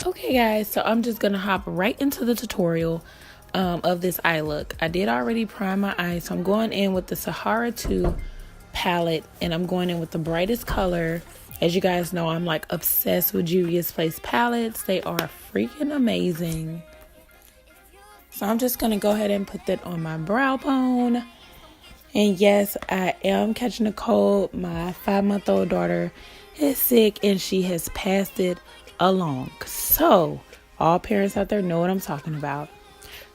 Okay guys, so I'm just gonna hop right into the tutorial of this eye look. I did already prime my eyes, so I'm going in with the Saharan 2 palette, and I'm going in with the brightest color. As you guys know, I'm like obsessed with Juvia's Place palettes. They are freaking amazing. So I'm just gonna go ahead and put that on my brow bone. And yes, I am catching a cold. My 5-month-old daughter is sick and she has passed it along. So all parents out there know what I'm talking about.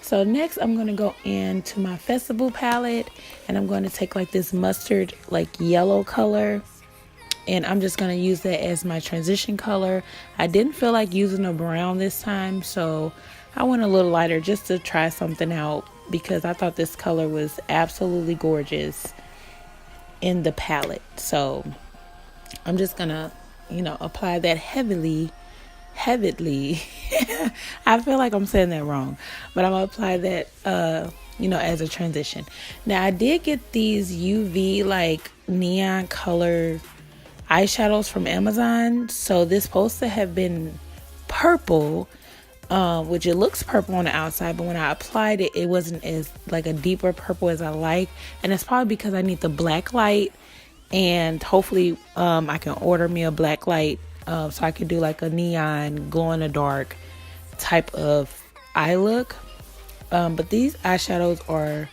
So next I'm going to go into my Facesbf palette, and I'm going to take like this mustard like yellow color, and I'm just going to use that as my transition color. I didn't feel like using a brown this time, so I went a little lighter just to try something out, because I thought this color was absolutely gorgeous in the palette. So I'm just gonna, apply that heavily. I feel like I'm saying that wrong, but I'm gonna apply that, as a transition. Now I did get these UV like neon color eyeshadows from Amazon. So this supposed to have been purple, which it looks purple on the outside, but when I applied it, it wasn't as like a deeper purple as I like. And it's probably because I need the black light, and hopefully I can order me a black light so I can do like a neon glow in the dark type of eye look. But these eyeshadows are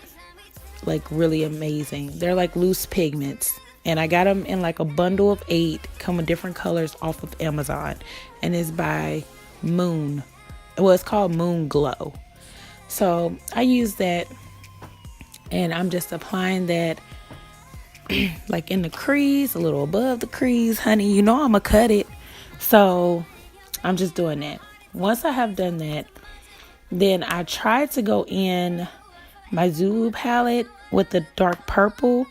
like really amazing. They're like loose pigments, and I got them in like a bundle of 8, come with different colors off of Amazon, and it's by Moon. Well, it's called Moon Glow. So I use that, and I'm just applying that like in the crease, a little above the crease. Honey, I'm gonna cut it. So I'm just doing that. Once I have done that, then I tried to go in my Zulu palette with the dark purple,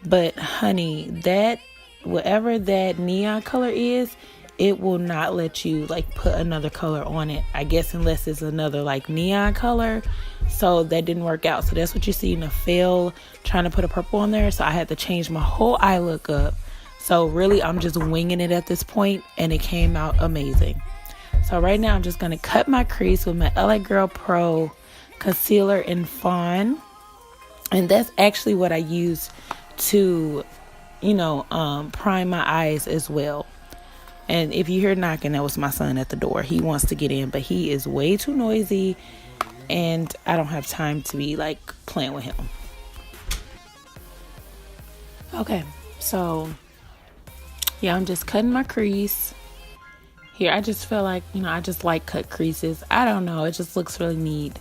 but honey, that whatever that neon color is, it will not let you like put another color on it, I guess, unless it's another like neon color. So that didn't work out. So that's what you see in the fail, trying to put a purple on there. So I had to change my whole eye look up. So really I'm just winging it at this point, and it came out amazing. So right now I'm just going to cut my crease with my LA Girl Pro concealer in Fawn. And that's actually what I use to, prime my eyes as well. And if you hear knocking, that was my son at the door. He wants to get in, but he is way too noisy, and I don't have time to be like playing with him. Okay, so yeah, I'm just cutting my crease here. I just feel like, I just like cut creases. I don't know, it just looks really neat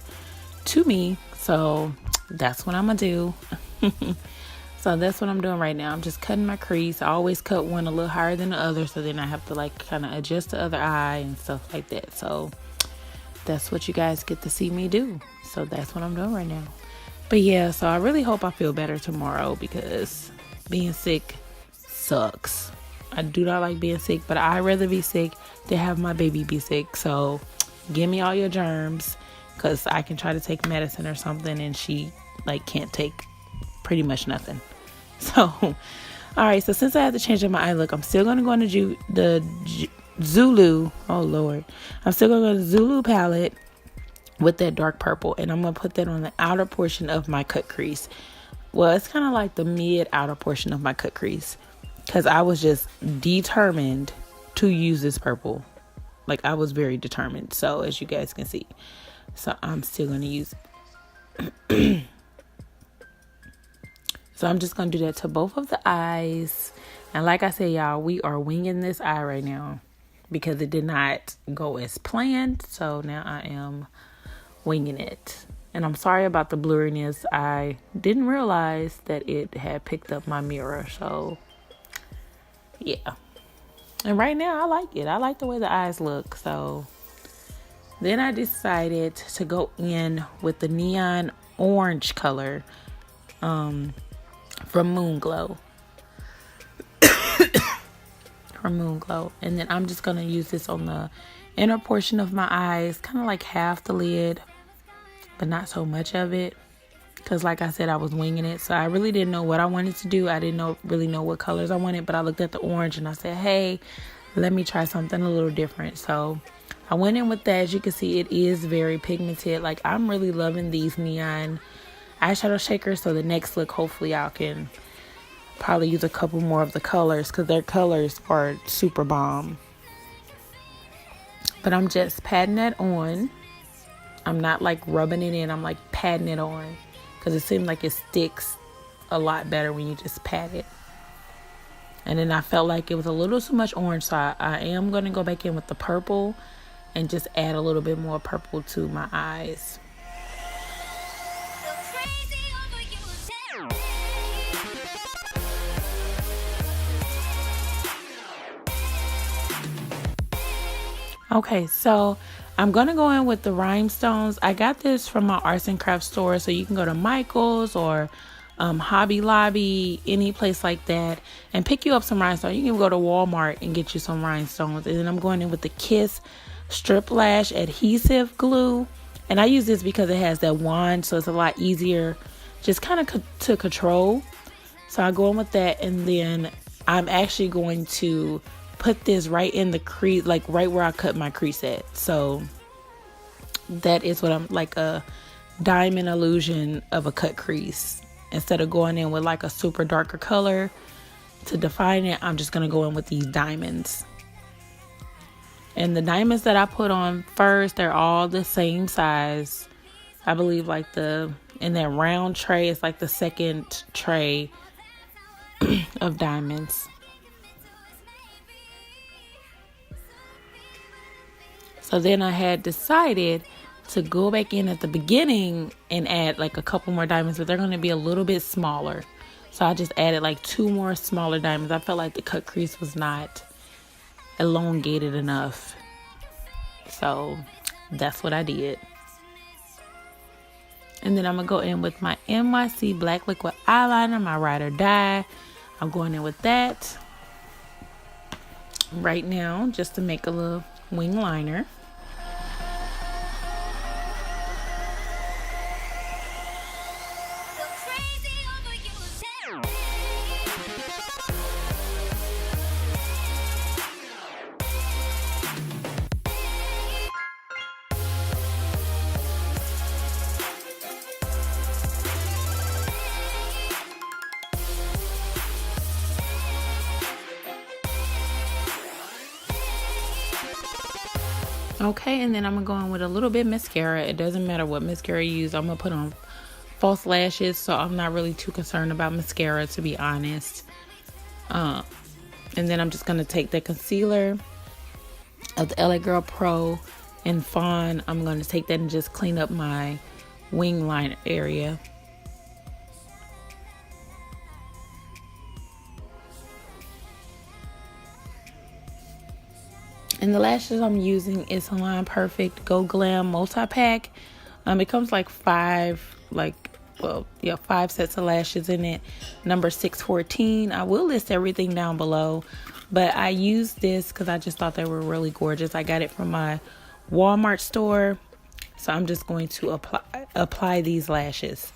to me. So that's what I'm gonna do. So that's what I'm doing right now. I'm just cutting my crease. I always cut one a little higher than the other, so then I have to like kind of adjust the other eye and stuff like that. So that's what you guys get to see me do. So that's what I'm doing right now. But yeah, so I really hope I feel better tomorrow, because being sick sucks. I do not like being sick, but I'd rather be sick than have my baby be sick. So give me all your germs, because I can try to take medicine or something, and she like can't take pretty much nothing. So all right, so since I have to change up my eye look, I'm still going to go into the Zulu. Oh Lord, I'm still going to go to the Zulu palette with that dark purple, and I'm going to put that on the outer portion of my cut crease. Well, it's kind of like the mid outer portion of my cut crease, because I was just determined to use this purple. Like, I was very determined. So as you guys can see, so I'm still going to use it. So I'm just going to do that to both of the eyes. And like I said, y'all, we are winging this eye right now because it did not go as planned. So now I am winging it. And I'm sorry about the blurriness. I didn't realize that it had picked up my mirror. So yeah. And right now I like it. I like the way the eyes look. So then I decided to go in with the neon orange color from Moon Glow. From Moon Glow. And then I'm just going to use this on the inner portion of my eyes, kind of like half the lid, but not so much of it, because like I said, I was winging it. So I really didn't know what I wanted to do. I didn't really know what colors I wanted, but I looked at the orange and I said, hey, let me try something a little different. So I went in with that. As you can see, it is very pigmented. Like, I'm really loving these neon eyeshadow shakers. So the next look, hopefully I can probably use a couple more of the colors, because their colors are super bomb. But I'm just patting that on. I'm not like rubbing it in. I'm like patting it on, because it seems like it sticks a lot better when you just pat it. And then I felt like it was a little too much orange, so I am going to go back in with the purple and just add a little bit more purple to my eyes. Okay, so I'm going to go in with the rhinestones. I got this from my arts and crafts store, so you can go to Michael's or Hobby Lobby, any place like that, and pick you up some rhinestones. You can go to Walmart and get you some rhinestones. And then I'm going in with the Kiss Strip Lash Adhesive Glue. And I use this because it has that wand, so it's a lot easier just kind of to control. So I go in with that, and then I'm actually going to put this right in the crease, like right where I cut my crease at. So that is what I'm like, a diamond illusion of a cut crease. Instead of going in with like a super darker color to define it, I'm just going to go in with these diamonds. And the diamonds that I put on first, they're all the same size. I believe like in that round tray, it's like the second tray of diamonds. So then I had decided to go back in at the beginning and add like a couple more diamonds, but they're going to be a little bit smaller. So I just added like 2 more smaller diamonds. I felt like the cut crease was not elongated enough. So that's what I did. And then I'm going to go in with my NYC Black Liquid Eyeliner, my Ride or Die. I'm going in with that right now just to make a little wing liner. Okay, and then I'm going to go in with a little bit mascara. It doesn't matter what mascara you use. I'm going to put on false lashes, so I'm not really too concerned about mascara, to be honest. And then I'm just going to take the concealer of the LA Girl Pro in Fawn. I'm going to take that and just clean up my wing liner area. And the lashes I'm using is Salon Perfect Go Glam Multi-Pack. It comes like 5 sets of lashes in it. Number 614. I will list everything down below. But I used this because I just thought they were really gorgeous. I got it from my Walmart store. So I'm just going to apply these lashes.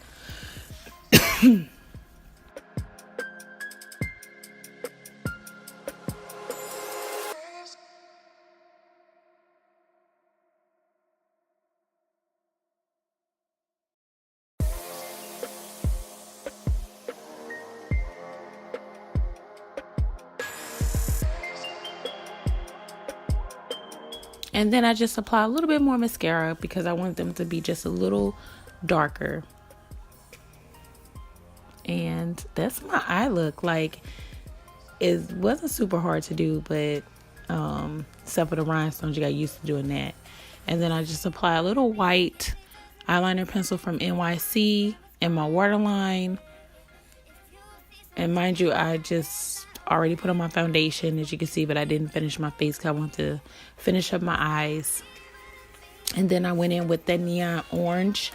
And then I just apply a little bit more mascara because I want them to be just a little darker. And that's my eye look. Like, it wasn't super hard to do, but except for the rhinestones, you got used to doing that. And then I just apply a little white eyeliner pencil from NYC in my waterline. And mind you, I just already put on my foundation, as you can see, but I didn't finish my face because I want to finish up my eyes. And then I went in with that neon orange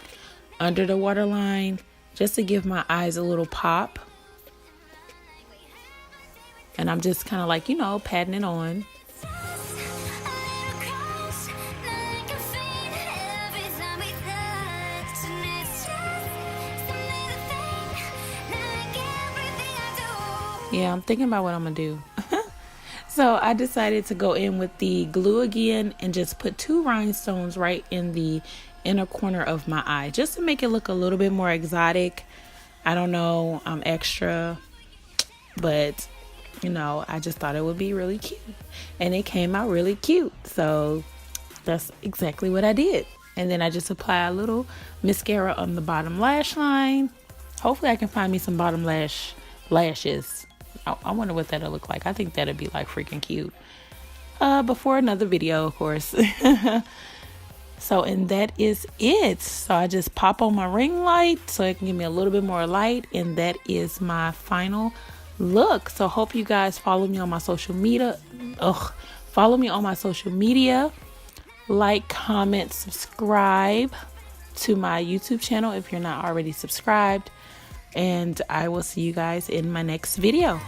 under the waterline just to give my eyes a little pop. And I'm just kind of like, patting it on. Yeah, I'm thinking about what I'm gonna do. So I decided to go in with the glue again and just put 2 rhinestones right in the inner corner of my eye, just to make it look a little bit more exotic. I don't know, I'm extra, but you know, I just thought it would be really cute, and it came out really cute. So that's exactly what I did. And then I just apply a little mascara on the bottom lash line. Hopefully I can find me some bottom lashes. I wonder what that'll look like. I think that'd be like freaking cute. Before another video, of course. So, and that is it. So I just pop on my ring light so it can give me a little bit more light. And that is my final look. So hope you guys follow me on my social media. Follow me on my social media. Like, comment, subscribe to my YouTube channel if you're not already subscribed. And I will see you guys in my next video.